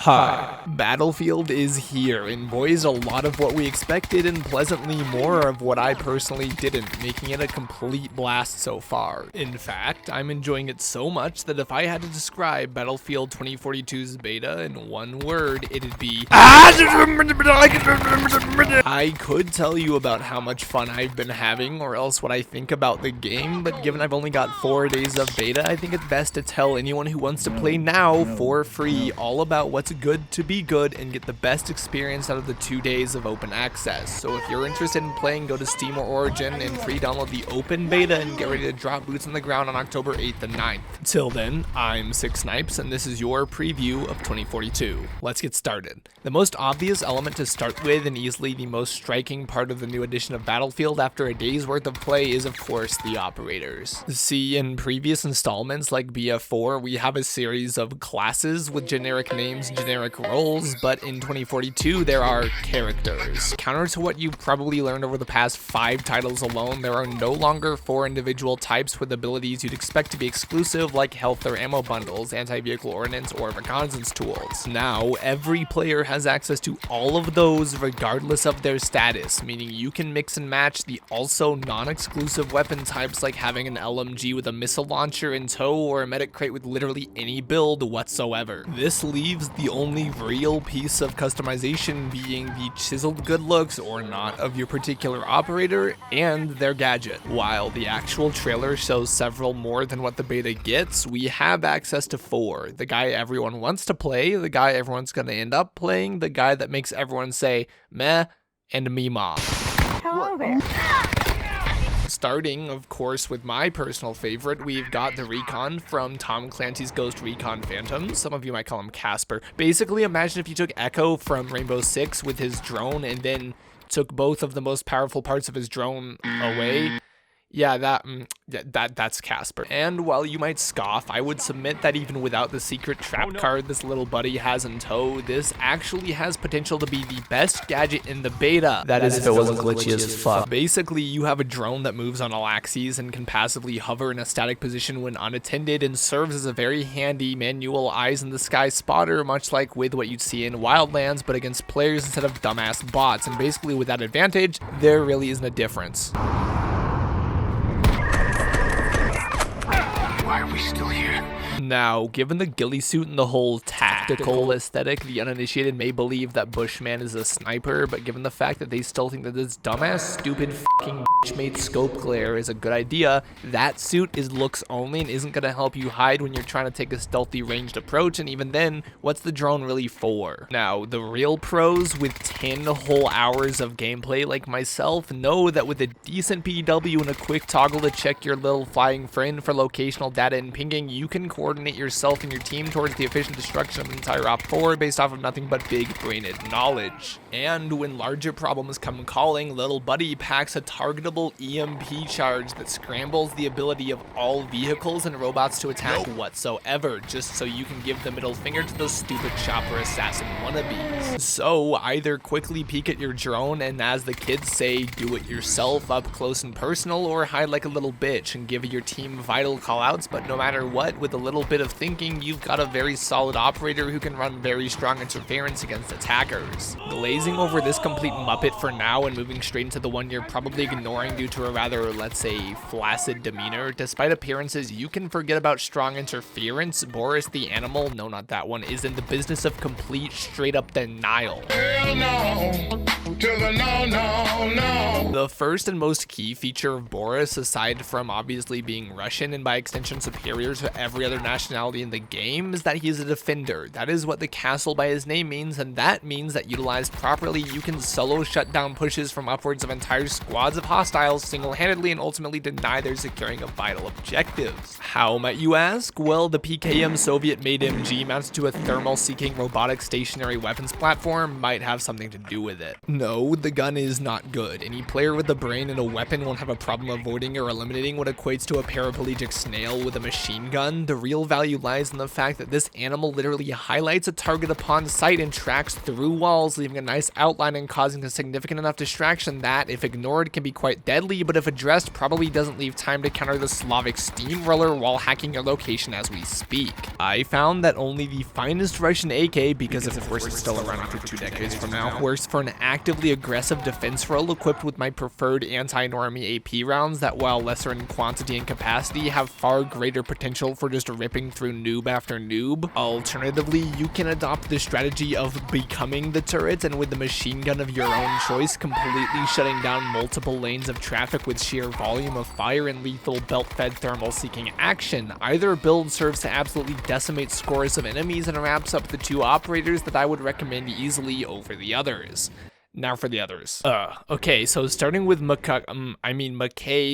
Hi, Battlefield is here, and boys, a lot of what we expected and pleasantly more of what I personally didn't, making it a complete blast so far. In fact, I'm enjoying it so much that if I had to describe Battlefield 2042's beta in one word, it'd be I could tell you about how much fun I've been having or else what I think about the game, but given I've only got 4 days of beta, I think it's best to tell anyone who wants to play now for free all about what's good to be good and get the best experience out of the 2 days of open access. So if you're interested in playing, go to Steam or Origin and free download the open beta and get ready to drop boots on the ground on October 8th and 9th. Till then, I'm Six Snipes and this is your preview of 2042. Let's get started. The most obvious element to start with and easily the most striking part of the new edition of Battlefield after a day's worth of play is of course the operators. See, in previous installments like BF4, we have a series of classes with generic names, generic roles, but in 2042 there are characters. Counter to what you've probably learned over the past 5 titles alone, there are no longer 4 individual types with abilities you'd expect to be exclusive like health or ammo bundles, anti-vehicle ordnance, or reconnaissance tools. Now, every player has access to all of those regardless of their status, meaning you can mix and match the also non-exclusive weapon types like having an LMG with a missile launcher in tow or a medic crate with literally any build whatsoever. This leaves the only real piece of customization being the chiseled good looks or not of your particular operator and their gadget. While the actual trailer shows several more than what the beta gets, we have access to 4. The guy everyone wants to play, the guy everyone's gonna end up playing, the guy that makes everyone say meh, and Mima. Hello there. Starting, of course, with my personal favorite, we've got the Recon from Tom Clancy's Ghost Recon Phantom. Some of you might call him Casper. Basically, imagine if you took Echo from Rainbow Six with his drone and then took both of the most powerful parts of his drone away. Yeah, that's Casper. And while you might scoff, I would submit that even without the secret trap card this little buddy has in tow, this actually has potential to be the best gadget in the beta. That is if it wasn't glitchy as fuck. Basically, you have a drone that moves on all axes and can passively hover in a static position when unattended and serves as a very handy manual eyes in the sky spotter, much like with what you'd see in Wildlands, but against players instead of dumbass bots. And basically with that advantage, there really isn't a difference. Why are we still here? Now, given the ghillie suit and the whole tactical aesthetic, the uninitiated may believe that Bushman is a sniper, but given the fact that they still think that this dumbass, stupid, fucking bitch-made scope glare is a good idea, that suit is looks only and isn't gonna help you hide when you're trying to take a stealthy ranged approach, and even then, what's the drone really for? Now, the real pros with 10 whole hours of gameplay like myself know that with a decent PW and a quick toggle to check your little flying friend for locational data and pinging, you can coordinate yourself and your team towards the efficient destruction of an entire Op 4 based off of nothing but big-brained knowledge. And when larger problems come calling, little buddy packs a targetable EMP charge that scrambles the ability of all vehicles and robots to attack whatsoever, just so you can give the middle finger to those stupid chopper assassin wannabes. So either quickly peek at your drone and, as the kids say, do it yourself up close and personal, or hide like a little bitch and give your team vital callouts, but no matter what, with a little bit of thinking, you've got a very solid operator who can run very strong interference against attackers. Glazing over this complete muppet for now and moving straight into the one you're probably ignoring due to a rather, let's say, flaccid demeanor. Despite appearances, you can forget about strong interference. Boris The Animal, no, not that one, is in the business of complete straight up denial. Hell no. To the no, no, no. The first and most key feature of Boris, aside from obviously being Russian and by extension superior to every other nationality in the game, is that he is a defender. That is what the castle by his name means, and that means that utilized properly, you can solo shut down pushes from upwards of entire squads of hostiles single-handedly and ultimately deny their securing of vital objectives. How, might you ask? Well, the PKM Soviet-made MG mounted to a thermal-seeking robotic stationary weapons platform might have something to do with it. No, the gun is not good. Any player with a brain and a weapon won't have a problem avoiding or eliminating what equates to a paraplegic snail with a machine gun. The real value lies in the fact that this animal literally highlights a target upon sight and tracks through walls, leaving a nice outline and causing a significant enough distraction that, if ignored, can be quite deadly, but if addressed, probably doesn't leave time to counter the Slavic Steamroller while hacking your location as we speak. I found that only the finest Russian AK, because of course it's still around after 2 decades from now, works for an actively aggressive defense role equipped with my preferred anti-normie AP rounds that, while lesser in quantity and capacity, have far greater potential for just ripping through noob after noob. Alternatively, you can adopt the strategy of becoming the turret and with the machine gun of your own choice, completely shutting down multiple lanes of traffic with sheer volume of fire and lethal belt-fed thermal seeking action. Either build serves to absolutely decimate scores of enemies and wraps up the 2 operators that I would recommend easily over the others. Now for the others. Okay, so starting with Macca,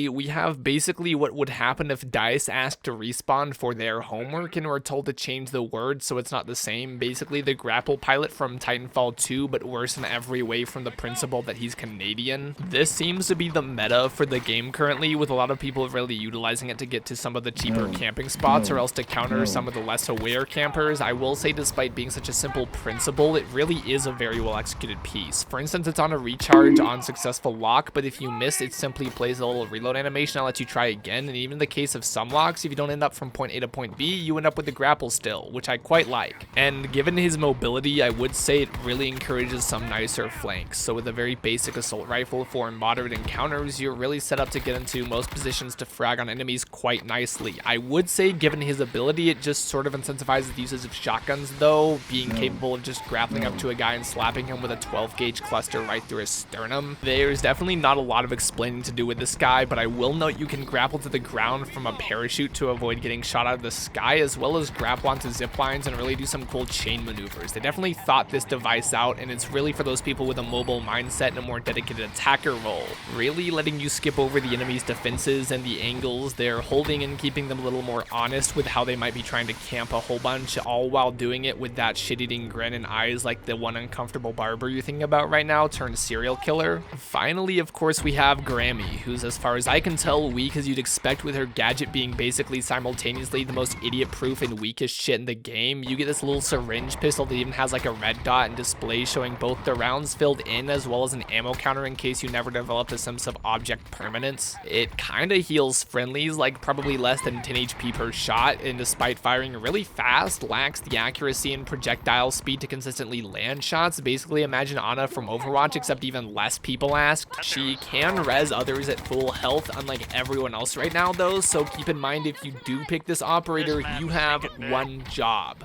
we have basically what would happen if DICE asked to respawn for their homework and were told to change the word so it's not the same. Basically the grapple pilot from Titanfall 2, but worse in every way from the principle that he's Canadian. This seems to be the meta for the game currently, with a lot of people really utilizing it to get to some of the cheaper camping spots or else to counter some of the less aware campers. I will say, despite being such a simple principle, it really is a very well executed piece. For instance, it's on a recharge on successful lock, but if you miss, it simply plays a little reload animation and lets you try again. And even in the case of some locks, if you don't end up from point A to point B, you end up with the grapple still, which I quite like. And given his mobility, I would say it really encourages some nicer flanks. So with a very basic assault rifle for moderate encounters, you're really set up to get into most positions to frag on enemies quite nicely. I would say, given his ability, it just sort of incentivizes the usage of shotguns though, being capable of just grappling up to a guy and slapping him with a 12 gauge cluster right through his sternum. There's definitely not a lot of explaining to do with this guy, but I will note you can grapple to the ground from a parachute to avoid getting shot out of the sky, as well as grapple onto zip lines and really do some cool chain maneuvers. They definitely thought this device out, and it's really for those people with a mobile mindset and a more dedicated attacker role, really letting you skip over the enemy's defenses and the angles they're holding and keeping them a little more honest with how they might be trying to camp a whole bunch, all while doing it with that shit-eating grin and eyes like the one uncomfortable barber you're thinking about right now turned serial killer. Finally, of course, we have Grammy, who's, as far as I can tell, weak as you'd expect, with her gadget being basically simultaneously the most idiot-proof and weakest shit in the game. You get this little syringe pistol that even has like a red dot and display showing both the rounds filled in as well as an ammo counter in case you never developed a sense of object permanence. It kinda heals friendlies like probably less than 10 HP per shot, and despite firing really fast, lacks the accuracy and projectile speed to consistently land shots. Basically imagine Ana from Overwatch, except even less people asked. She can res others at full health, unlike everyone else right now though, so keep in mind if you do pick this operator, you have one job.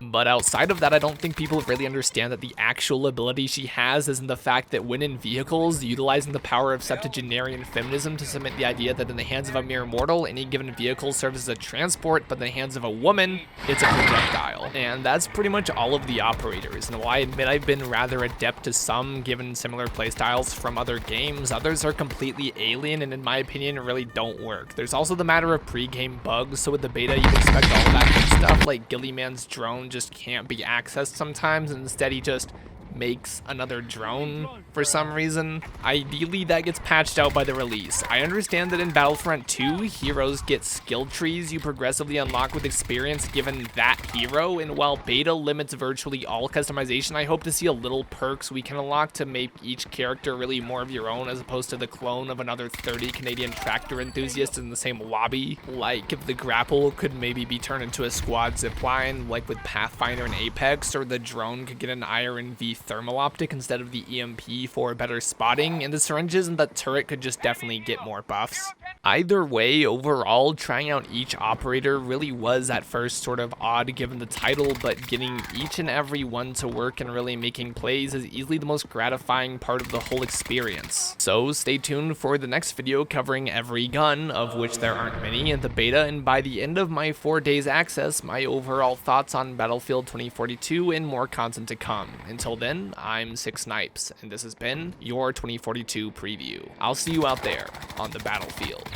But outside of that, I don't think people really understand that the actual ability she has is in the fact that when in vehicles, utilizing the power of septuagenarian feminism to cement the idea that in the hands of a mere mortal, any given vehicle serves as a transport, but in the hands of a woman, it's a projectile. And that's pretty much all of the operators. And while I admit I've been rather adept to some, given similar playstyles from other games, others are completely alien and in my opinion really don't work. There's also the matter of pre-game bugs, so with the beta you can expect all of that good stuff, like Gillyman's drone just can't be accessed sometimes, and instead he just makes another drone for some reason. Ideally, that gets patched out by the release. I understand that in Battlefront 2, heroes get skill trees you progressively unlock with experience given that hero, and while beta limits virtually all customization, I hope to see a little perks we can unlock to make each character really more of your own as opposed to the clone of another 30 Canadian tractor enthusiasts in the same lobby. Like if the grapple could maybe be turned into a squad zipline like with Pathfinder and Apex, or the drone could get an Iron V thermal optic instead of the EMP for better spotting, and the syringes and the turret could just definitely get more buffs. Either way, overall, trying out each operator really was at first sort of odd given the title, but getting each and every one to work and really making plays is easily the most gratifying part of the whole experience. So stay tuned for the next video covering every gun, of which there aren't many, in the beta, and by the end of my 4 days access, my overall thoughts on Battlefield 2042 and more content to come. Until then, I'm SixSnipes, and this has been your 2042 preview. I'll see you out there on the battlefield.